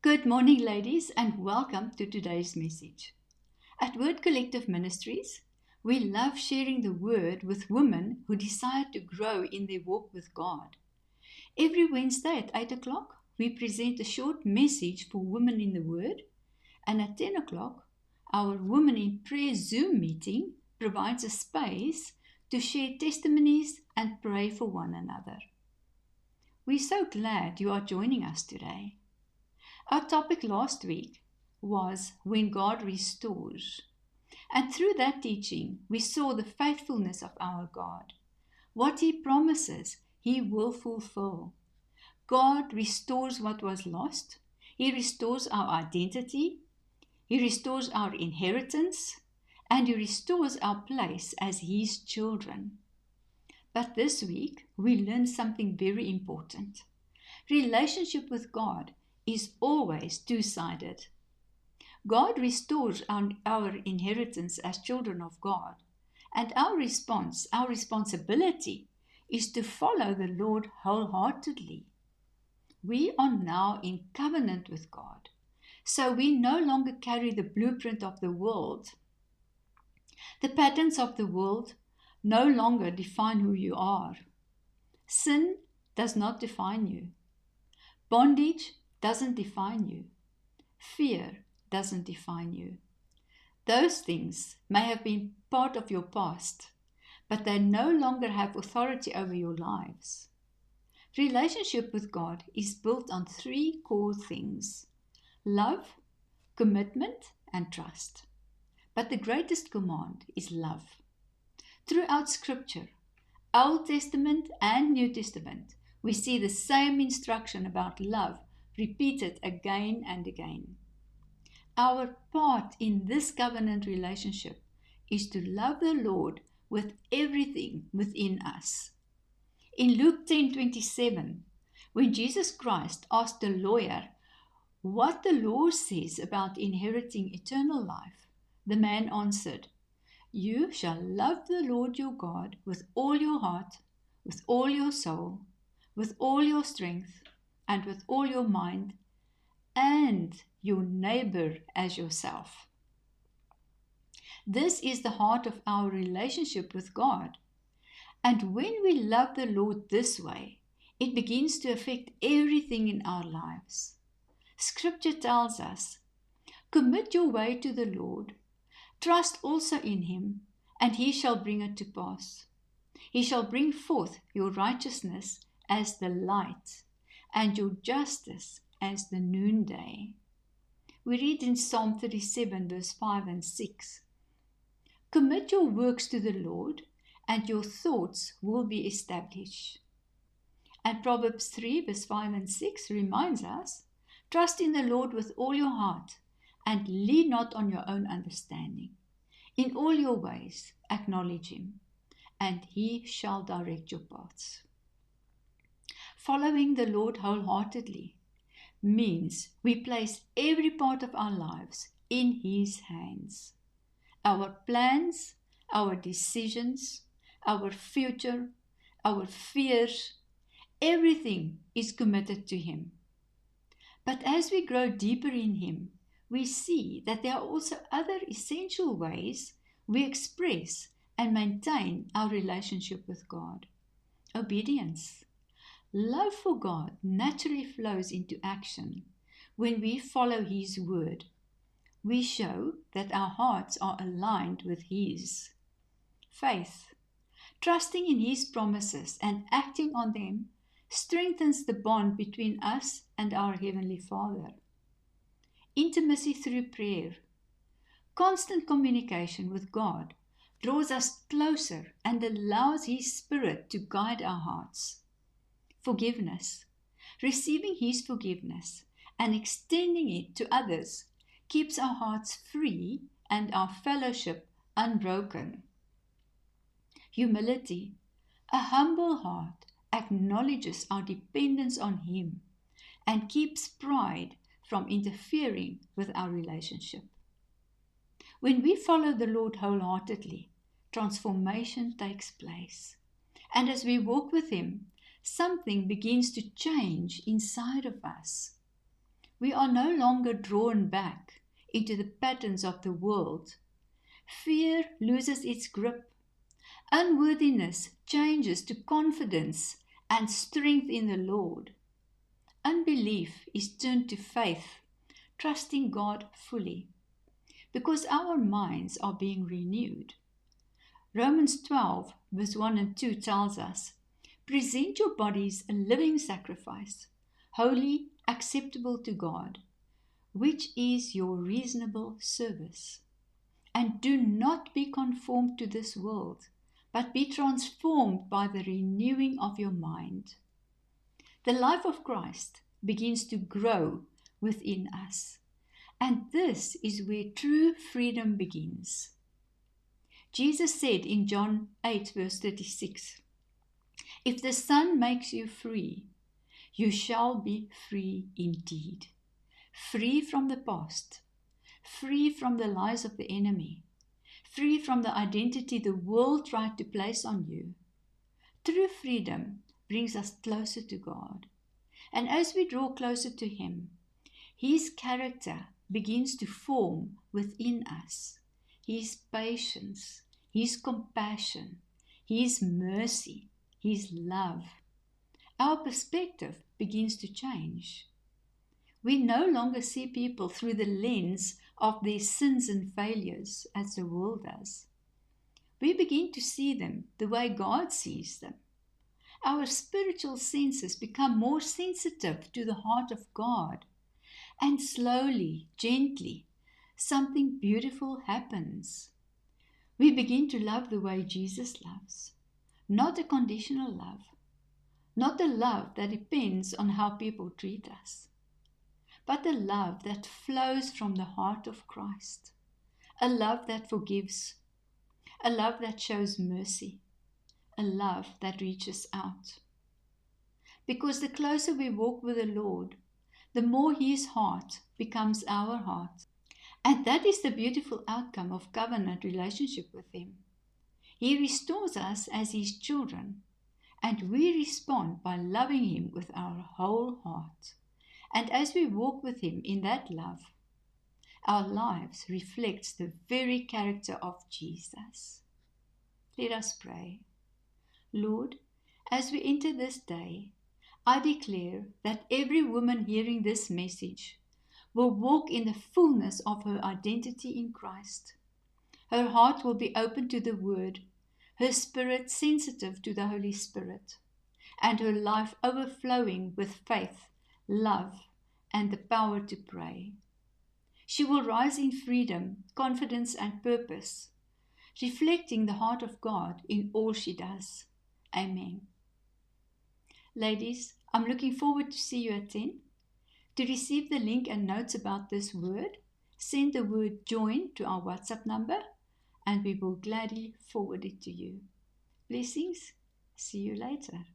Good morning, ladies, and welcome to today's message. At Word Collective Ministries, we love sharing the Word with women who desire to grow in their walk with God. Every Wednesday at 8 o'clock, we present a short message for women in the Word, and at 10 o'clock, our Women in Prayer Zoom meeting provides a space to share testimonies and pray for one another. We're so glad you are joining us today. Our topic last week was When God Restores. And through that teaching, we saw the faithfulness of our God. What He promises, He will fulfill. God restores what was lost. He restores our identity. He restores our inheritance. And He restores our place as His children. But this week, we learned something very important. Relationship with God is always two-sided. God restores our inheritance as children of God, and our responsibility is to follow the Lord wholeheartedly. We are now in covenant with God, so we no longer carry the blueprint of the world. The patterns of the world no longer define who you are. Sin does not define you. Bondage doesn't define you. Fear doesn't define you. Those things may have been part of your past, but they no longer have authority over your lives. Relationship with God is built on three core things: love, commitment, and trust. But the greatest command is love. Throughout Scripture, Old Testament and New Testament, we see the same instruction about love repeated again and again. Our part in this covenant relationship is to love the Lord with everything within us. In Luke 10:27, when Jesus Christ asked the lawyer what the law says about inheriting eternal life, the man answered, "You shall love the Lord your God with all your heart, with all your soul, with all your strength, and with all your mind, and your neighbor as yourself." This is the heart of our relationship with God. And when we love the Lord this way, it begins to affect everything in our lives. Scripture tells us, "Commit your way to the Lord, trust also in Him, and He shall bring it to pass. He shall bring forth your righteousness as the light, and your justice as the noonday." We read in Psalm 37, verse 5 and 6, "Commit your works to the Lord, and your thoughts will be established." And Proverbs 3, verse 5 and 6 reminds us, "Trust in the Lord with all your heart, and lean not on your own understanding. In all your ways acknowledge Him, and He shall direct your paths." Following the Lord wholeheartedly means we place every part of our lives in His hands. Our plans, our decisions, our future, our fears, everything is committed to Him. But as we grow deeper in Him, we see that there are also other essential ways we express and maintain our relationship with God. Obedience. Love for God naturally flows into action when we follow His word. We show that our hearts are aligned with His. Faith. Trusting in His promises and acting on them strengthens the bond between us and our Heavenly Father. Intimacy through prayer. Constant communication with God draws us closer and allows His Spirit to guide our hearts. Forgiveness. Receiving His forgiveness and extending it to others keeps our hearts free and our fellowship unbroken. Humility. A humble heart acknowledges our dependence on Him and keeps pride from interfering with our relationship. When we follow the Lord wholeheartedly, transformation takes place. And as we walk with Him, something begins to change inside of us. We are no longer drawn back into the patterns of the world. Fear loses its grip. Unworthiness changes to confidence and strength in the Lord. Unbelief is turned to faith, trusting God fully, because our minds are being renewed. Romans 12, verse 1 and 2 tells us, "Present your bodies a living sacrifice, holy, acceptable to God, which is your reasonable service. And do not be conformed to this world, but be transformed by the renewing of your mind." The life of Christ begins to grow within us, and this is where true freedom begins. Jesus said in John 8, verse 36, "If the Son makes you free, you shall be free indeed." Free from the past, free from the lies of the enemy, free from the identity the world tried to place on you. True freedom brings us closer to God. And as we draw closer to Him, His character begins to form within us. His patience, His compassion, His mercy, His love. Our perspective begins to change. We no longer see people through the lens of their sins and failures as the world does. We begin to see them the way God sees them. Our spiritual senses become more sensitive to the heart of God. And slowly, gently, something beautiful happens. We begin to love the way Jesus loves. Not a conditional love. Not a love that depends on how people treat us, but a love that flows from the heart of Christ, a love that forgives, a love that shows mercy, a love that reaches out. Because the closer we walk with the Lord, the more His heart becomes our heart. And that is the beautiful outcome of covenant relationship with Him. He restores us as His children, and we respond by loving Him with our whole heart. And as we walk with Him in that love, our lives reflect the very character of Jesus. Let us pray. Lord, as we enter this day, I declare that every woman hearing this message will walk in the fullness of her identity in Christ. Her heart will be open to the Word, her spirit sensitive to the Holy Spirit, and her life overflowing with faith, love, and the power to pray. She will rise in freedom, confidence, and purpose, reflecting the heart of God in all she does. Amen. Ladies, I'm looking forward to see you at 10. To receive the link and notes about this word, send the word "join" to our WhatsApp number, and we will gladly forward it to you. Blessings. See you later.